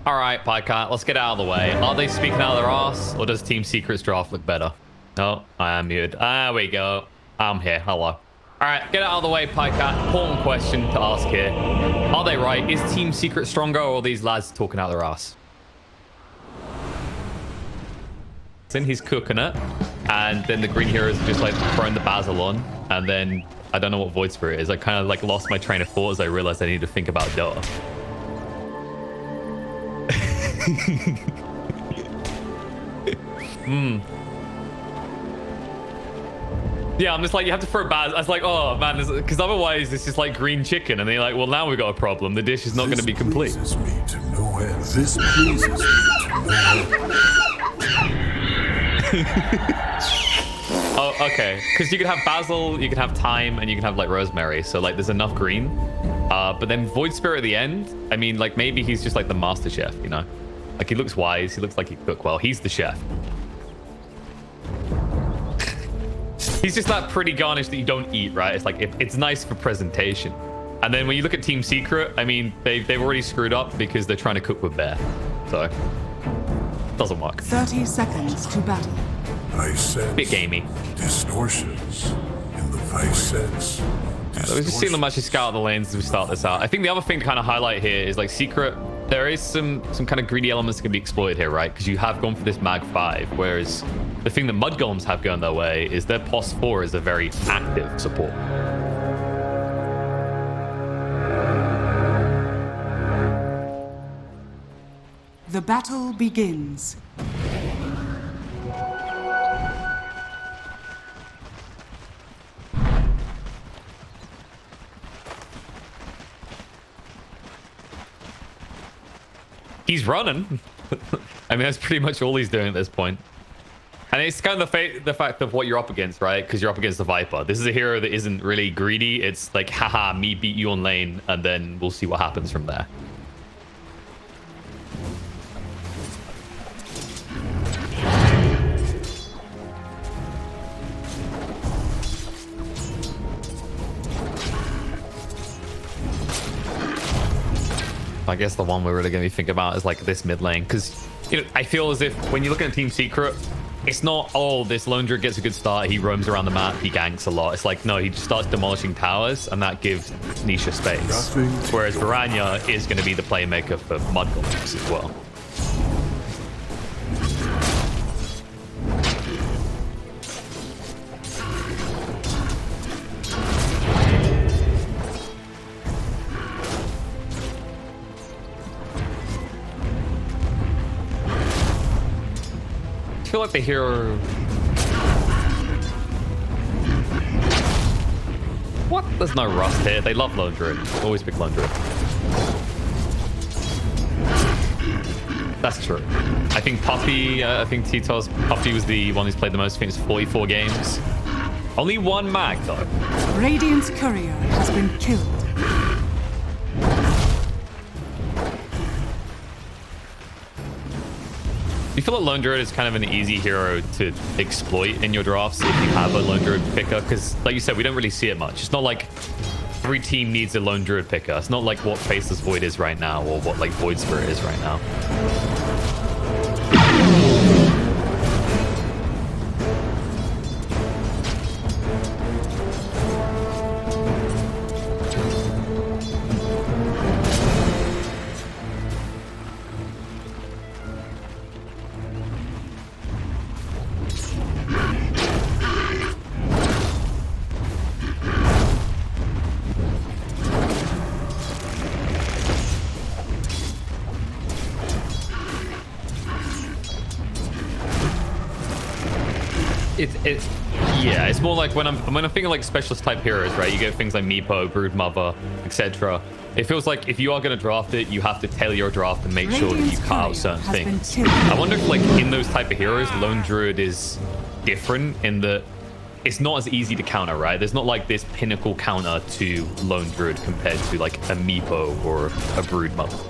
All right, Pycat, let's get out of the way. Are they speaking out of their ass, or does Team Secret's draft look better? No, I am muted. There we go. I'm here. Hello. All right, get out of the way, Pycat. Important question to ask here. Are they right? Is Team Secret stronger, or are these lads talking out their ass? Then he's cooking it, and then the green heroes are just like throwing the basil on, and then I don't know what Void Spirit is. I kind of like lost my train of thought as I realized I need to think about Dota. Yeah, I'm just like, you have to throw basil. I was like, oh man, because otherwise this is like green chicken, and they're like, well, now we've got a problem. The dish is not going to be complete. This pleases me to no end. This pleases me to no end. Oh, okay. Because you could have basil, you could have thyme, and you can have like rosemary. So like, there's enough green. But then Void Spirit at the end. I mean, like maybe he's just like the master chef, you know? Like he looks wise. He looks like he can cook well. He's the chef. He's just that pretty garnish that you don't eat, right? It's like it's nice for presentation. And then when you look at Team Secret, I mean, they've already screwed up because they're trying to cook with bear. So doesn't work. 30 seconds to battle. I sense Bit gamey. distortions in the vice sense. We've just seen them actually scout the lanes as we start this out. I think the other thing to kind of highlight here is like Secret. There is some kind of greedy elements that can be exploited here, right? Because you have gone for this Mag 5, whereas the thing that Mud Golems have going their way is their POS 4 is a very active support. The battle begins. He's running. I mean, that's pretty much all he's doing at this point. And it's kind of the fact of what you're up against, right? Because you're up against the Viper. This is a hero that isn't really greedy. It's like, haha, me beat you on lane, and then we'll see what happens from there. I guess the one we're really going to be thinking about is like this mid lane, because you know, I feel as if when you look at Team Secret, it's not, oh, this lone druid gets a good start, he roams around the map, he ganks a lot. It's like, no, he just starts demolishing towers, and that gives Nisha space. Whereas Varanya is going to be the playmaker for Mud Golems as well. I feel like the hero... What? There's no rust here. They love lone druid. Always pick lone druid. That's true. I think Puppy, I think Tito's Puppy was the one who's played the most. I think it's 44 games. Only one mag, though. Radiant's courier has been killed. You feel like Lone Druid is kind of an easy hero to exploit in your drafts if you have a Lone Druid picker, because like you said, we don't really see it much. It's not like every team needs a Lone Druid picker. It's not like what Faceless Void is right now, or what like Void Spirit is right now. Yeah, it's more like when I'm thinking like specialist type heroes, right? You get things like Meepo, Broodmother, etc. It feels like if you are going to draft it, you have to tailor your draft and make sure that you cut out certain things. I wonder if like in those type of heroes, Lone Druid is different in that it's not as easy to counter, right? There's not like this pinnacle counter to Lone Druid compared to like a Meepo or a Broodmother.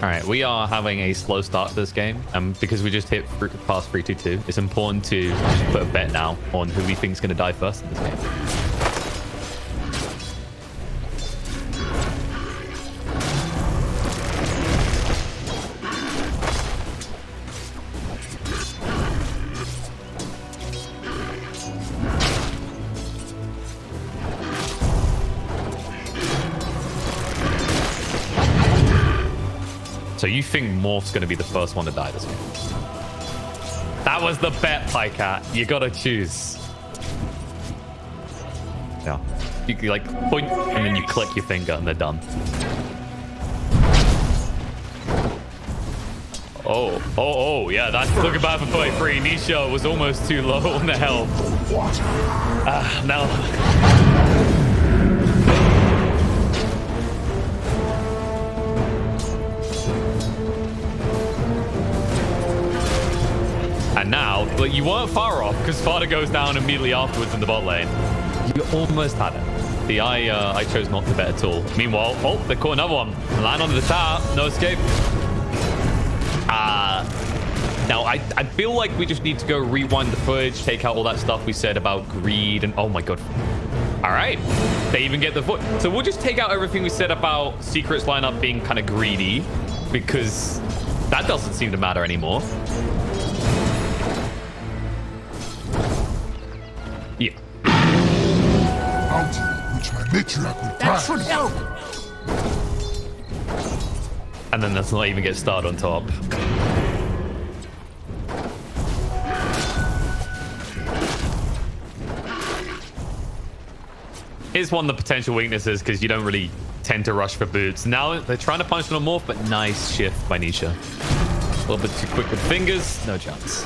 All right, we are having a slow start to this game, and because we just hit past 3-2-2, it's important to put a bet now on who we think is going to die first in this game. So you think Morph's going to be the first one to die this game? That was the bet, Pycat. You got to choose. Yeah. You can, like, point, and then you click your finger, and they're done. Oh, yeah, that's looking bad for 33. Nisha was almost too low on the health. No. And now, like, you weren't far off because Fada goes down immediately afterwards in the bot lane. You almost had it. The I chose not to bet at all. Meanwhile, oh, they caught another one. Land onto the tower. No escape. Now, I feel like we just need to go rewind the footage, take out all that stuff we said about greed and... Oh, my God. All right. They even get the foot. So we'll just take out everything we said about Secret's lineup being kind of greedy because that doesn't seem to matter anymore. Yeah. Which my matriarch will That should help. And then let's not even get started on top. Here's one of the potential weaknesses because you don't really tend to rush for boots. Now they're trying to punch on a morph, but nice shift by Nisha. A little bit too quick with fingers. No chance.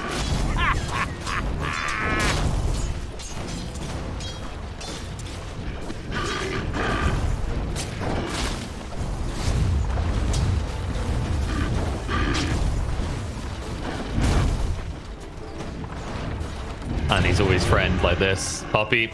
And he's always friend like this. Poppy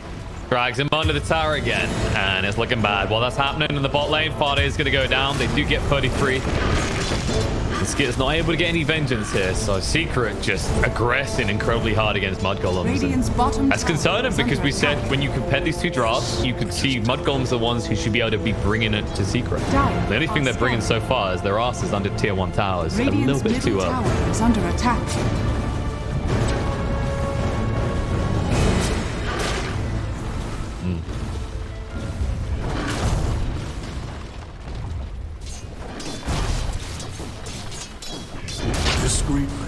drags him under the tower again. And it's looking bad. While that's happening in the bot lane, Fada is going to go down. They do get 33. The Skit's not able to get any vengeance here. So Secret just aggressing incredibly hard against Mud Golems. That's concerning because we said when you compare these two drafts, you could see Mud Golems are the ones who should be able to be bringing it to Secret. The only thing they're bringing so far is their asses under tier 1 towers. A little bit too early. Tower is under attack. Discreetly.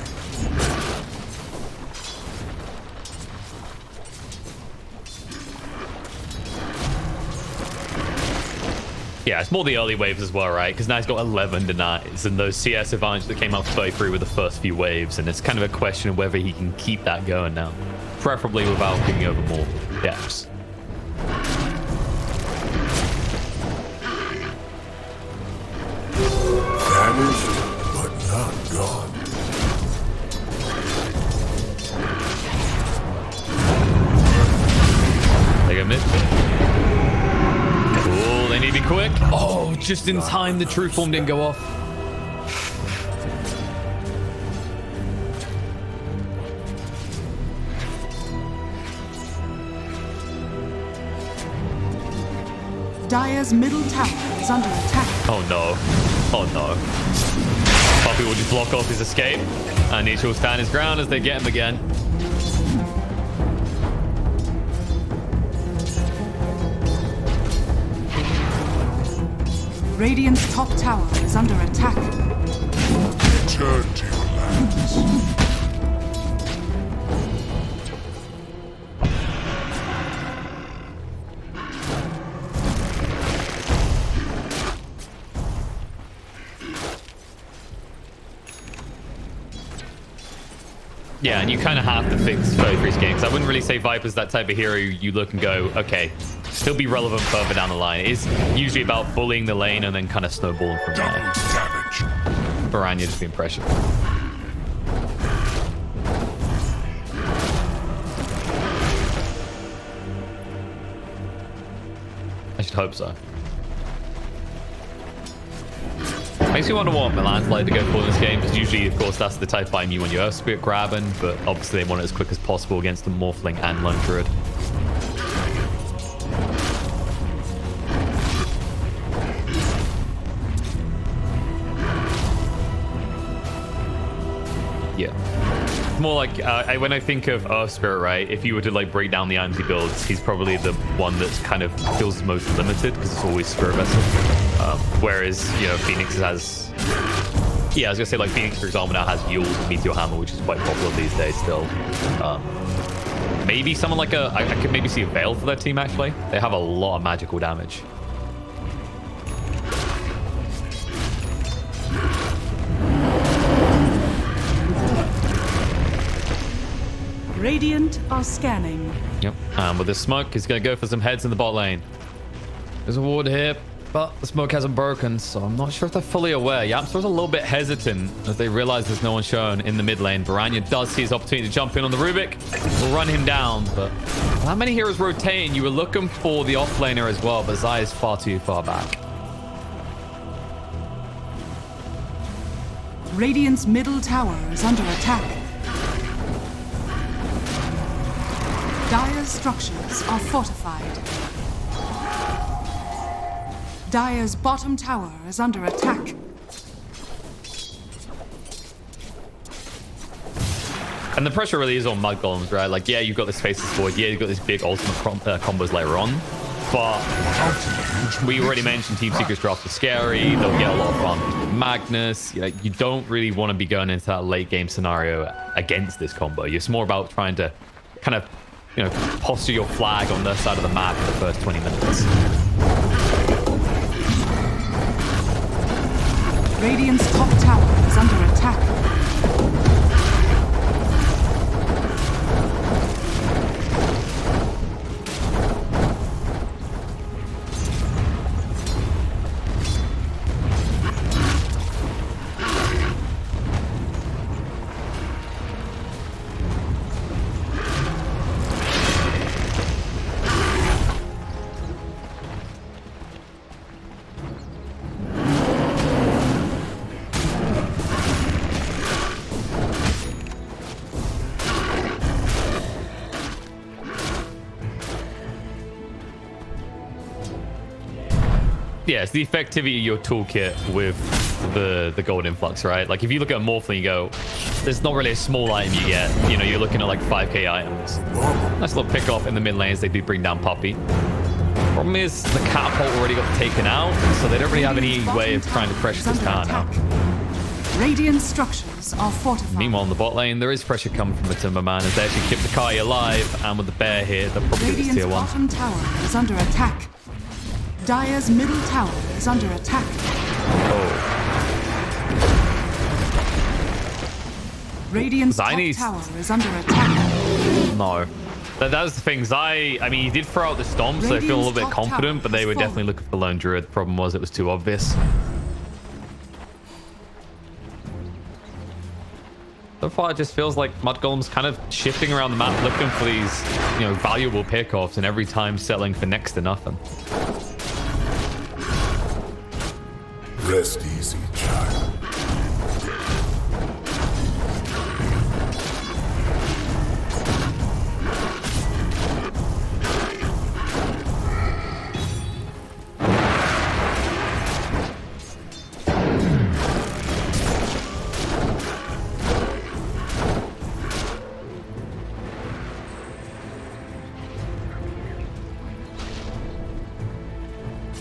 Yeah, it's more the early waves as well, right? Because now he's got 11 denies and those CS advantage that came out 33 with the first few waves, and it's kind of a question of whether he can keep that going now, preferably without giving over more depths. Vanished, but not gone. They go mid. Cool, they need to be quick. Oh, just in time, the true form didn't go off. Dire's middle tower is under attack. Oh no. Oh no. Poppy will just block off his escape. And Nisha will stand his ground as they get him again. Radiant's top tower is under attack. Return to your lands. Yeah, and you kind of have to fix 33's game, because I wouldn't really say Viper's that type of hero you look and go, okay, still be relevant further down the line. It is usually about bullying the lane and then kind of snowballing from there. Double damage. Baranya just being pressured. I should hope so. Makes me wonder what Milan's like to go for in this game, because usually, of course, that's the type item you want your Earth Spirit grabbing, but obviously they want it as quick as possible against the Morphling and Lone Druid. Yeah. More like when I think of Earth Spirit, right? If you were to like break down the items he builds, he's probably the one that's kind of feels most limited because it's always Spirit Vessel. Whereas Phoenix has, I was gonna say like Phoenix, for example, now has Yules and Meteor Hammer, which is quite popular these days still. Maybe someone like I could maybe see a Veil for that team actually. They have a lot of magical damage. Radiant are scanning. Yep. And with the smoke, he's going to go for some heads in the bot lane. There's a ward here, but the smoke hasn't broken, so I'm not sure if they're fully aware. Yapstor's a little bit hesitant as they realize there's no one shown in the mid lane. Baranya does see his opportunity to jump in on the Rubik. Will run him down, but how many heroes rotating? You were looking for the offlaner as well, but Zai is far too far back. Radiant's middle tower is under attack. Dire's structures are fortified. Dire's bottom tower is under attack. And the pressure really is on Mud Golems, right? Like, yeah, you've got this Faceless Void. Yeah, you've got these big ultimate combos later on. But we already mentioned Team Secret's draft is scary. They'll get a lot of fun with Magnus. You don't really want to be going into that late game scenario against this combo. It's more about trying to kind of posture your flag on their side of the map for the first 20 minutes. Radiant's top tower is under attack. Yeah, it's the effectivity of your toolkit with the gold influx, right? Like if you look at a Morphling, you go, there's not really a small item you get. You're looking at like 5k items. Nice little pick off in the mid lanes. They do bring down Puppy. Problem is the catapult already got taken out, so they don't really have any way of trying to pressure this car now. Radiant structures are fortified. Meanwhile, in the bot lane, there is pressure coming from MATUMBAMAN as they actually keep the Kai alive, and with the bear here, they'll probably get this tier 1. Bottom tower is under attack. Dire's middle tower is under attack. Oh. Radiant's top tower is under attack. No. That was the thing. I mean, he did throw out the stomp, so they feel a little bit confident, but they were definitely looking for the Lone Druid. The problem was it was too obvious. So far, it just feels like Mud Golem's kind of shifting around the map, looking for these, valuable pickoffs, and every time settling for next to nothing. Rest easy, child.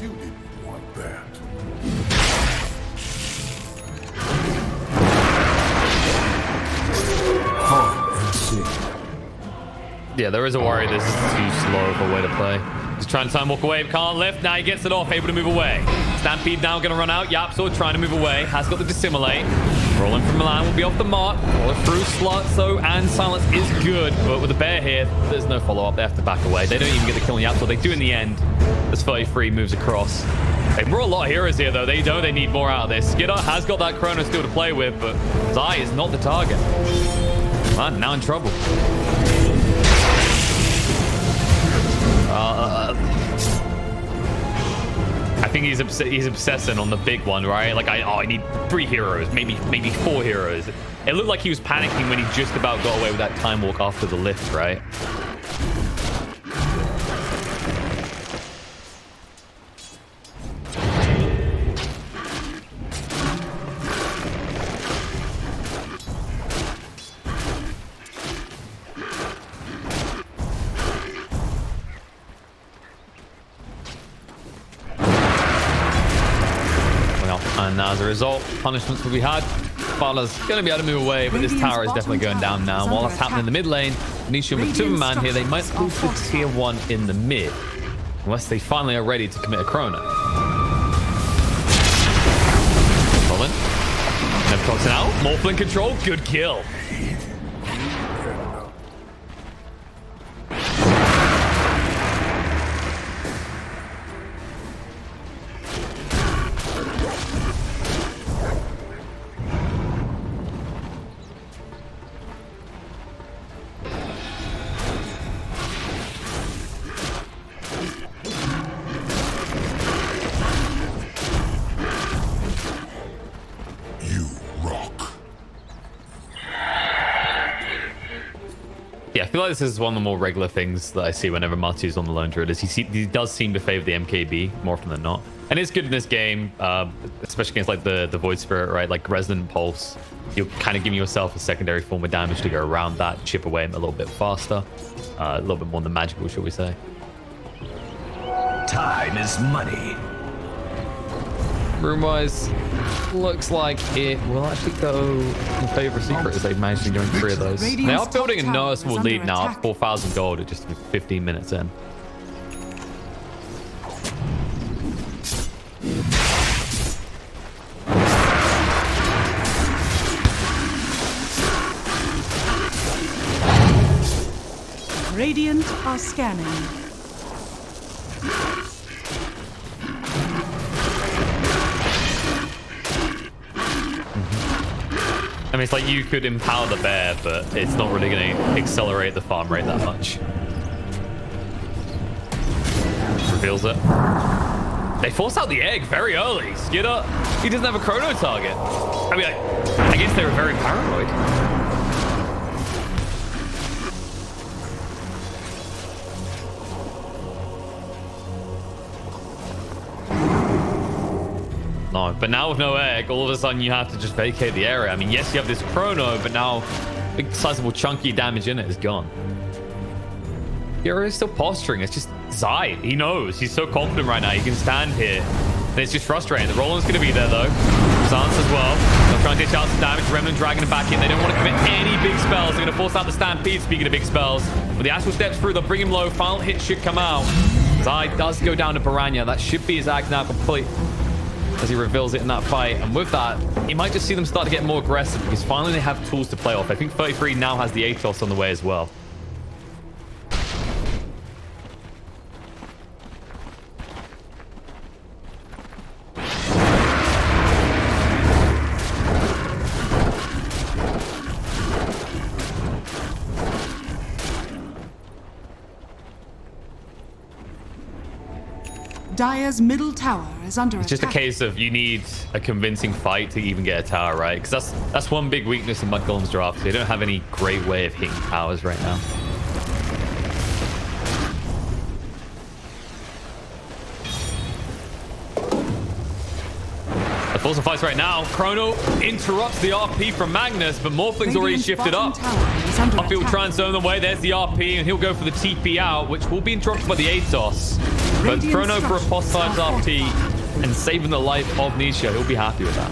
You didn't want that. Yeah, there is a worry this is too slow of a way to play. He's trying to time walk away, can't lift. Now he gets it off, able to move away. Stampede now going to run out. Yapsor trying to move away. Has got the Dissimulate. Rolling from Milan will be off the mark. Roll through slots though, and silence is good. But with the bear here, there's no follow-up. They have to back away. They don't even get the kill on Yapsor. They do in the end. As 33 moves across. They brought a lot of heroes here though. They know they need more out of this. Skidder has got that Chrono still to play with, but Zai is not the target. Man, now in trouble. I think he's obsessing on the big one, right? Like, I need 3 heroes, maybe 4 heroes. It looked like he was panicking when he just about got away with that time walk after the lift, right? And as a result, punishments will be had. Fala's going to be able to move away, but this tower is definitely going down now. While that's happening in the mid lane, Nisha and MATUMBAMAN here, they might lose to tier 1 in the mid. Unless they finally are ready to commit a chrono. Colin. Never tossing out. Morphling control. Good kill. Yeah, I feel like this is one of the more regular things that I see whenever Matu's on the lone druid. Is he does seem to favor the MKB more often than not, and it's good in this game, especially against like the Void Spirit, right? Like Resonant Pulse, you're kind of giving yourself a secondary form of damage to go around that, chip away a little bit faster, a little bit more than magical, shall we say? Time is money. Room-wise, looks like it will actually go in favor of Secret as they've managed to go in 3 of those. They are building a noticeable lead now at 4,000 gold at just 15 minutes in. Radiant are scanning. I mean, it's like you could empower the bear, but it's not really going to accelerate the farm rate that much. Reveals it. They force out the egg very early. Skidder, he doesn't have a chrono target. I mean, I guess they were very paranoid. No, but now with no egg, all of a sudden you have to just vacate the area. I mean, yes, you have this chrono, but now big sizable chunky damage in it is gone. Hero is still posturing. It's just Zai. He knows. He's so confident right now. He can stand here. And it's just frustrating. The Roland's going to be there, though. Zance as well. They'll try and dish out some damage. Remnant dragging it back in. They don't want to commit any big spells. They're going to force out the Stampede, speaking of big spells. But the Astral steps through. They'll bring him low. Final hit should come out. Zai does go down to Piranha. That should be his act now complete, as he reveals it in that fight. And with that, you might just see them start to get more aggressive because finally they have tools to play off. I think 33 now has the Atos on the way as well. Dire's middle tower is under It's just a case of you need a convincing fight to even get a tower, right? Because that's one big weakness in Mud Golem's draft. They don't have any great way of hitting towers right now. The Force of Fights right now. Chrono interrupts the RP from Magnus, but Morphling's already shifted up. Upfield will try and zone the way. There's the RP, and he'll go for the TP out, which will be interrupted by the Atos. But Chrono for a pos times RP and saving the life of Nisha, he'll be happy with that.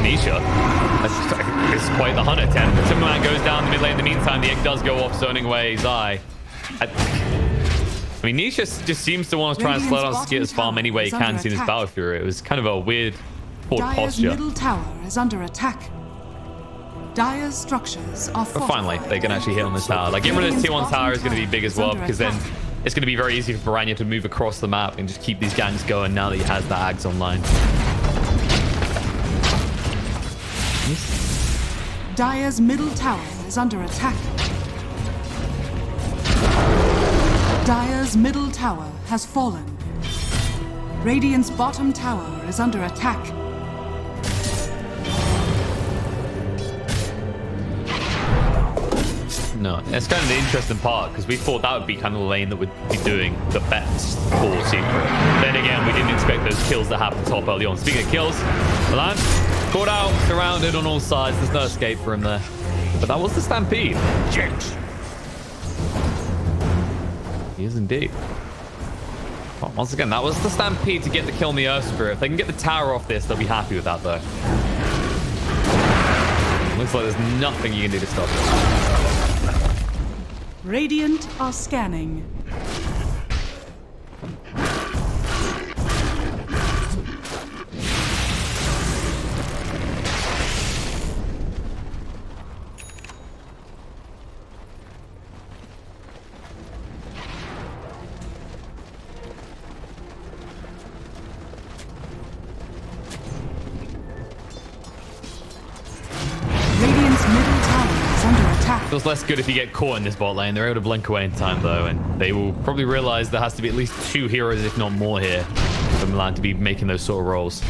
Nisha is quite the hunter. MATUMBAMAN goes down the mid lane. In the meantime, the egg does go off, zoning away Zai. I mean, Nisha just seems to want to try and slow down Skitter's farm any way he can, seeing his Battle Fury. It was kind of a weird, poor posture. Middle tower is under attack. Dire's structures are But finally, they can actually hit on this tower. Like, getting rid of this tier 1 tower is going to be big as well, because then it's going to be very easy for Piranha to move across the map and just keep these ganks going now that he has the Ags online. Nice. Dire's middle tower is under attack. Dire's middle tower has fallen. Radiant's bottom tower is under attack. No, that's kind of the interesting part because we thought that would be kind of the lane that would be doing the best for Secret. Then again, we didn't expect those kills that happened top early on. Speaking of kills, Milan caught out, surrounded on all sides. There's no escape for him there. But that was the Stampede. Jinx. He is indeed. Well, once again, that was the Stampede to get the kill on the Earth Spirit. If they can get the tower off this, they'll be happy with that though. Looks like there's nothing you can do to stop it. Radiant are scanning. Radiant's middle tower is under attack. Feels less good if you get caught in this bot lane. They're able to blink away in time though, and they will probably realize there has to be at least 2 heroes, if not more, here for Milan to be making those sort of rolls.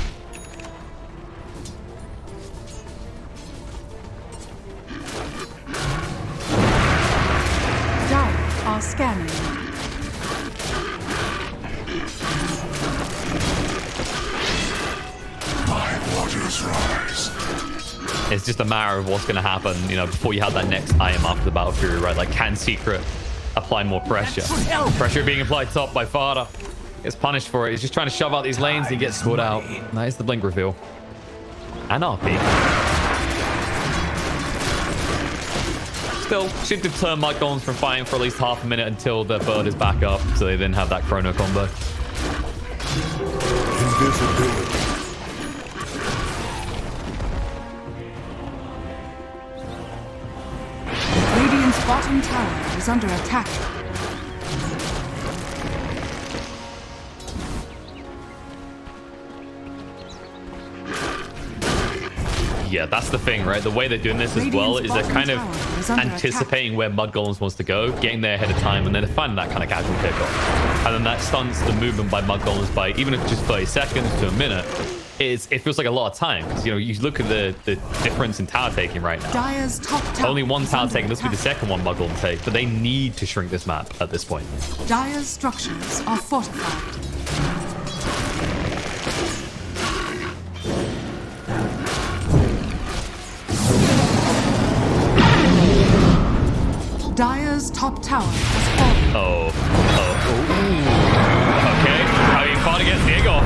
Dire are scanning. My waters rise. It's just a matter of what's going to happen, you know, before you have that next item after the Battle Fury, right? Like, can Secret apply more pressure? Pressure being applied top by Fada. Gets punished for it. He's just trying to shove out these lanes and he gets scored out. That is the blink reveal. And RP. Still, should deter Mud Golems from fighting for at least half a minute until the bird is back up, so they then have that chrono combo. Invisibility. Radiant's bottom tower is under attack. Yeah, that's the thing, right? The way they're doing this as well is they're kind of anticipating where Mud Golems wants to go, getting there ahead of time, and then finding that kind of casual kickoff. And then that stunts the movement by Mud Golems by, even if it's just 30 seconds to a minute, it feels like a lot of time. You know, you look at the difference in tower taking right now. Dire's top tower Only one is tower under taking. This will be the attack. second one Mud Golem take, but they need to shrink this map at this point. Dire's structures are fortified. Dire's top tower has fallen. Okay. I mean, Fada gets the egg off.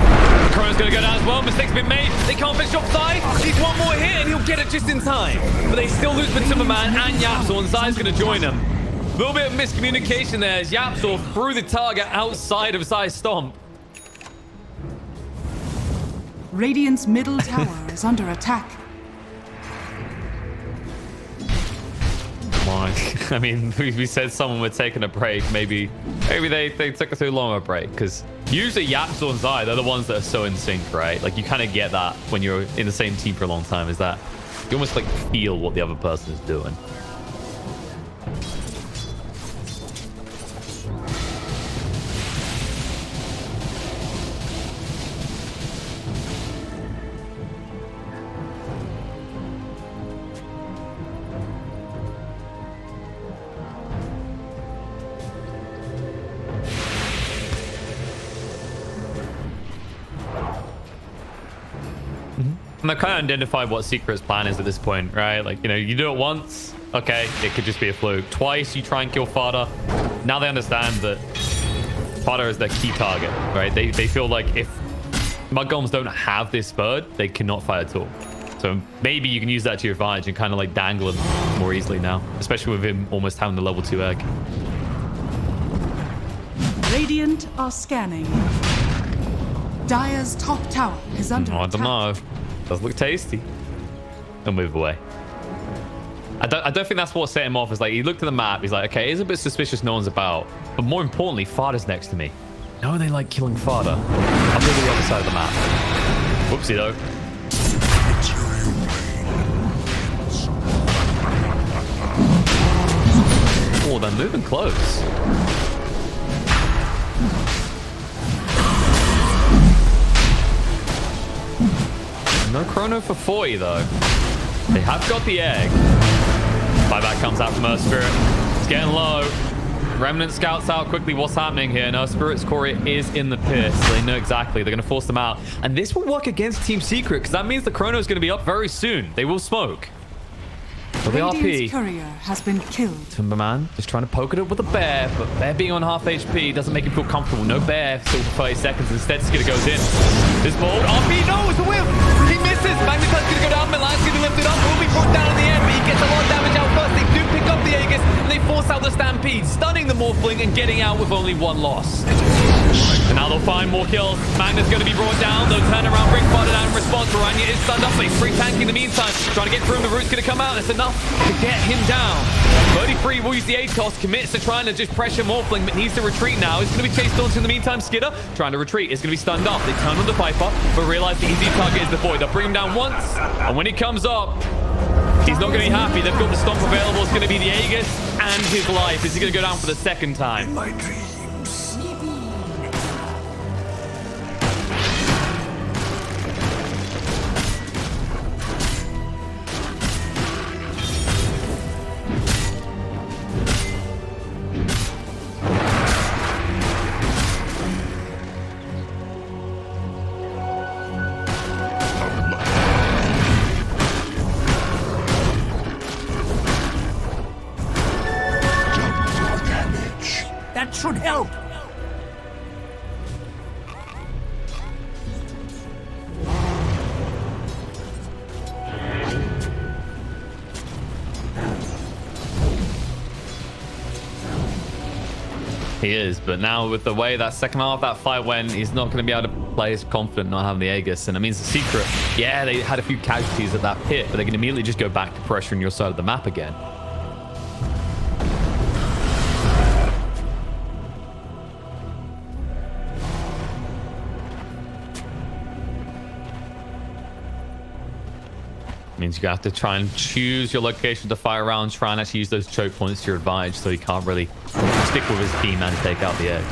Chrono's going to go down as well. Mistake's been made. They can't finish offside. He's one more hit and he'll get it just in time. But they still lose MATUMBAMAN and Yapsor, and Zai's going to join them. A little bit of miscommunication there as Yapsor threw the target outside of Zai's stomp. Radiant's middle tower is under attack. I mean, we said someone were taking a break. Maybe they took a too long a break, because usually Yapsor and Zai, they're the ones that are so in sync, right? Like, you kind of get that when you're in the same team for a long time, is that you almost like feel what the other person is doing. And they've kind of identified what Secret's plan is at this point, right? Like, you know, you do it once, okay, it could just be a fluke. Twice, you try and kill Fada. Now they understand that Fada is their key target, right? They feel like if Mud Golems don't have this bird, they cannot fight at all. So maybe you can use that to your advantage and kind of like dangle him more easily now, especially with him almost having the level 2 egg. Radiant are scanning. Dire's top tower is under attack. I don't know. Does look tasty. He'll move away. I don't think that's what set him off. Is like, he looked at the map. He's like, okay, it's a bit suspicious no one's about. But more importantly, Fada's next to me. No, they like killing Fada. I'll go to the other side of the map. Whoopsie though. they're moving close. No chrono for 40, though. They have got the egg. Buyback comes out from Earth Spirit. It's getting low. Remnant scouts out quickly what's happening here. And Earth Spirit's core is in the pit, so they know exactly. They're going to force them out. And this will work against Team Secret, because that means the chrono is going to be up very soon. They will smoke. So the RP. Courier has been killed. MATUMBAMAN just trying to poke it up with a bear, but bear being on half HP doesn't make him feel comfortable. No bear still for 30 seconds. Instead, Skidder goes in. This bold RP, no, it's a whiff. He misses. Magnetite's going to go down. Milan's going to lift it up. Will be brought down in the end, but he gets a lot of damage out first. They do pick up the Aegis, and they force out the Stampede, stunning the Morphling and getting out with only one loss. And now they'll find more kills. Magnet's going to be brought down. They'll turn around, bring Fodder down in response. Rania is stunned up. They free tank in the meantime. Trying to get through him. The root's going to come out. That's enough to get him down. 33 will use the ATOS. Commits to trying to just pressure Morphling, but needs to retreat now. He's going to be chased onto in the meantime. Skidder trying to retreat. Is going to be stunned up. They turn on the Viper, but realize the easy target is the Void. They'll bring him down once, and when he comes up, he's not going to be happy. They've got the stomp available. It's going to be the Aegis and his life. Is he going to go down for the second time? In my dreams. That should help. He is, but now with the way that second half of that fight went, he's not going to be able to play as confident not having the Aegis. And it means the Secret, yeah, they had a few casualties at that pit, but they can immediately just go back to pressuring your side of the map again. Means you have to try and choose your location to fire around, try and actually use those choke points to your advantage so he can't really stick with his team and take out the egg.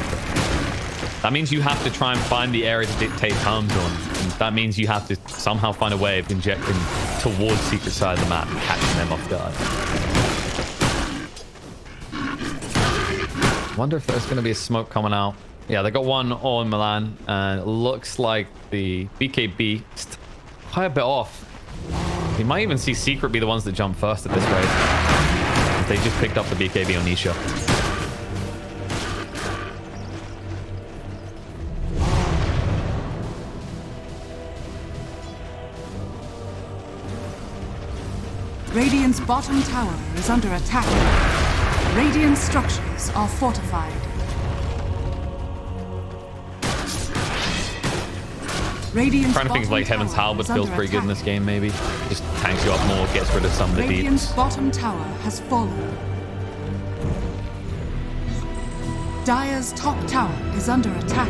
That means you have to try and find the area to dictate harms on. And that means you have to somehow find a way of injecting towards Secret side of the map and catching them off guard. Wonder if there's going to be a smoke coming out. Yeah, they got one on Milan, and it looks like the BKB is quite a bit off. You might even see Secret be the ones that jump first at this rate. They just picked up the BKB on Nisha. Radiant's bottom tower is under attack. Radiant structures are fortified. Radiant's Trying to think like Heaven's Halberd feels pretty good in this game, maybe. Just tanks you up more, gets rid of some of the Radiant's deeps. bottom tower has fallen. Dire's top tower is under attack.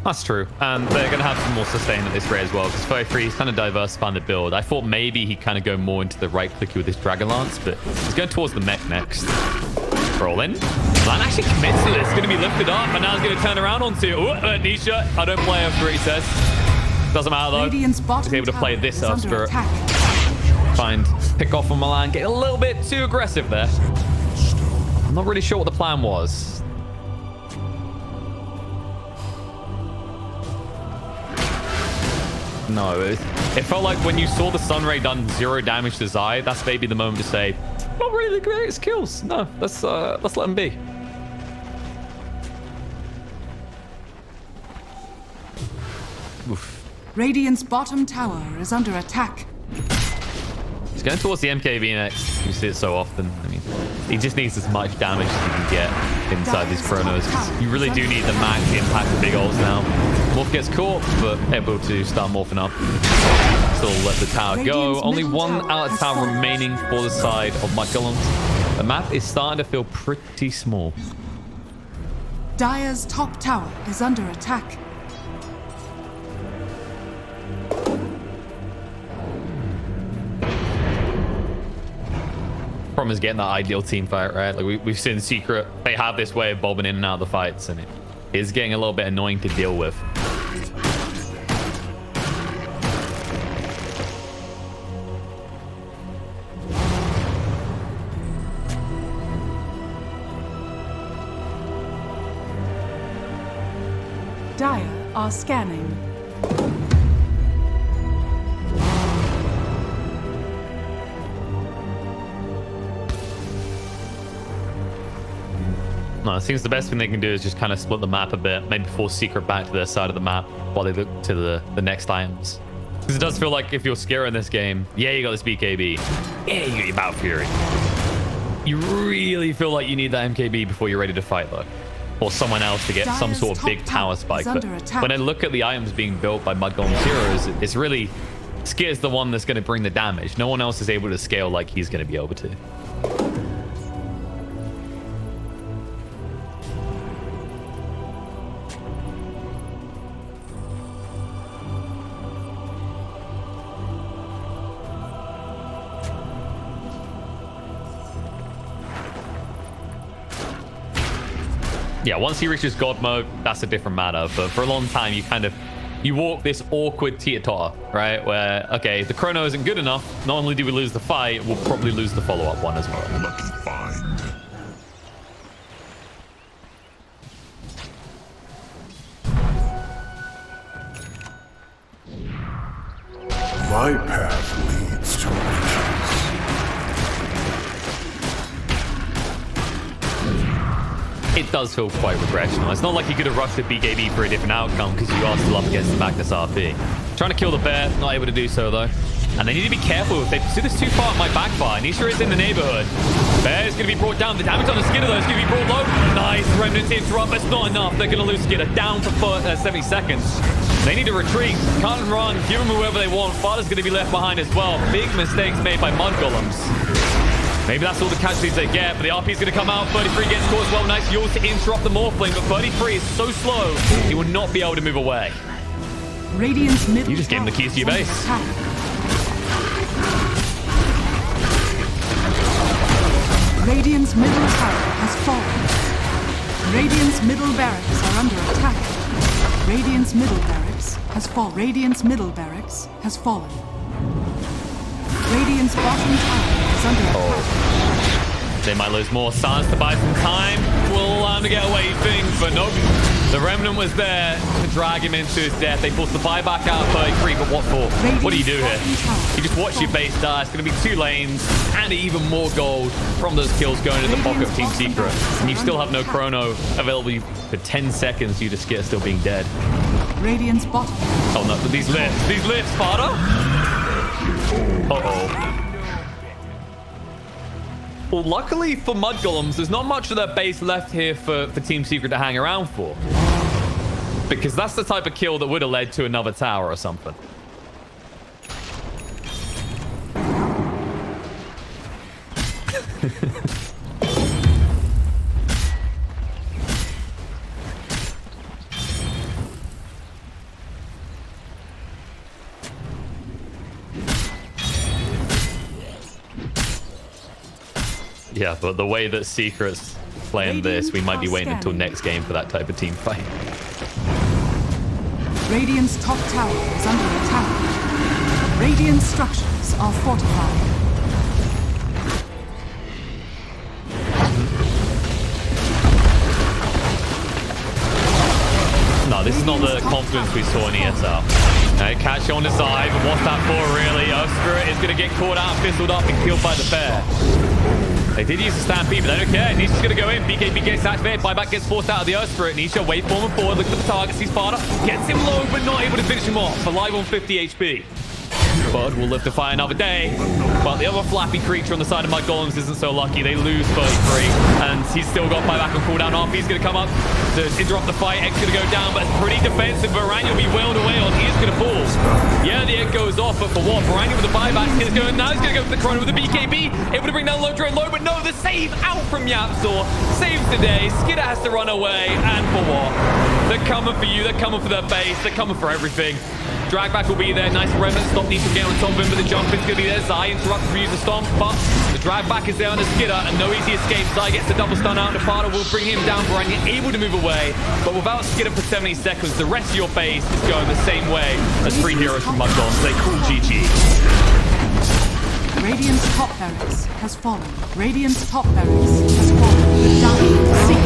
That's true. And they're going to have some more sustain at this rate as well, because 33 is kind of diversifying the build. I thought maybe he'd kind of go more into the right clicky with this Dragon Lance, but he's going towards the mech next. Roll in. Milan actually commits to this. It's going to be lifted up, and now he's going to turn around onto Nisha. I don't play after he says. Doesn't matter though. He's able to play this Earth Spirit. Find pick off on Milan. Get a little bit too aggressive there. I'm not really sure what the plan was. No, it felt like when you saw the Sunray done 0 damage to Zai, that's maybe the moment to say, not really the greatest kills. No, let's let him be. Oof. Radiant's bottom tower is under attack. He's going towards the MKB next. You see it so often. I mean, he just needs as much damage as he can get inside these chronos. You really do need the max impact of big ults now. Morph gets caught, but able to start morphing up. Still let the tower go. Only one out of tower remaining for the side of my golems. The map is starting to feel pretty small. Dire's top tower is under attack. Problem is getting that ideal team fight, right? Like we've seen Secret. They have this way of bobbing in and out of the fights, and it is getting a little bit annoying to deal with. Dire are scanning. No, it seems the best thing they can do is just kind of split the map a bit, maybe force Secret back to their side of the map while they look to the next items. Because it does feel like if you're Scare in this game, yeah, you got this BKB, yeah, you got your Battle Fury. You really feel like you need that MKB before you're ready to fight, though. Or someone else to get some sort of big power spike. But when I look at the items being built by Mudgolem's heroes, it's really Scare's the one that's going to bring the damage. No one else is able to scale like he's going to be able to. Yeah, once he reaches God mode, that's a different matter. But for a long time, you walk this awkward teeter-totter, right? Where, okay, the chrono isn't good enough. Not only do we lose the fight, we'll probably lose the follow-up one as well. Lucky find. My path leads to riches. It does feel quite regressional. It's not like you could have rushed the BKB for a different outcome because you are still up against the Magnus RP. Trying to kill the bear, not able to do so though. And they need to be careful. If they pursue this too far, it might backfire. Nisha is in the neighborhood. Bear is going to be brought down. The damage on the Skidder though is going to be brought low. Nice remnant to interrupt, but it's not enough. They're going to lose Skidder down to 70 seconds. They need to retreat. Can't run. Give them whoever they want. Father's going to be left behind as well. Big mistakes made by Mud Golems. Maybe that's all the casualties they get, but the RP is going to come out. 33 gets caught as well. Nice yours to interrupt the Morphling, but 33 is so slow, he will not be able to move away. Radiant's middle You just gave him the keys to your base. Radiant's middle tower has fallen. Radiant's middle barracks are under attack. Radiant's middle barracks has fallen. Radiant's middle barracks has fallen. Radiant's bottom tower is under attack. They might lose more. Sans to buy some time. Will allow him to get away, things, but nope. The Remnant was there to drag him into his death. They forced the buyback out of 33, but what for? What do you do here? You just watch your base die. It's going to be 2 lanes and even more gold from those kills going in the pocket of Team Secret. And you still have no chrono available for 10 seconds. You just get still being dead. Radiant's bottom. Oh no, these lifts, Sparta. Uh-oh. Well, luckily for Mud Golems, there's not much of their base left here for Team Secret to hang around for. Because that's the type of kill that would have led to another tower or something. Yeah, but the way that Secret's playing this, we might be waiting until next game for that type of team fight. Radiant's top tower is under attack. Radiant structures are fortified. No, this is not the confidence we saw in ESL. Right, catch on the side, but what's that for really? Spirit is going to get caught out, fizzled up, and killed by the bear. They did use the Stampede, but they don't care. Nisha's going to go in. BKB gets activated. Buyback gets forced out of the Earth Spirit. Nisha waveforming forward. Look at the target. Sees Sparta. Gets him low, but not able to finish him off. Alive on 50 HP. Bud will live to fight another day. But the other flappy creature on the side of my golems isn't so lucky. They lose 33, and he's still got buyback on cooldown. RP's going to come up to interrupt the fight. X going to go down, but it's pretty defensive. Varanian will be wailed away on. He is going to fall. Yeah, the egg goes off, but for what? Varanian with the buyback is going. Now he's going to go for the Chrono with the BKB. Able to bring down low drone low, but no, the save out from Yapzor. Saves the day. Skidder has to run away, and for what? They're coming for you. They're coming for their base. They're coming for everything. Dragback will be there. Nice remnant stop needs to get on top of him, but the jump is going to be there. Zai interrupts for use the stomp, but the dragback is there on the Skidder, and no easy escape. Zai gets the double stun out. Nefada will bring him down. Varanian able to move away, but without Skidder for 70 seconds, the rest of your base is going the same way as 3 heroes from Mudgons. They call GG. Radiant's top barracks has fallen. Radiant's top barracks has fallen. The dying seek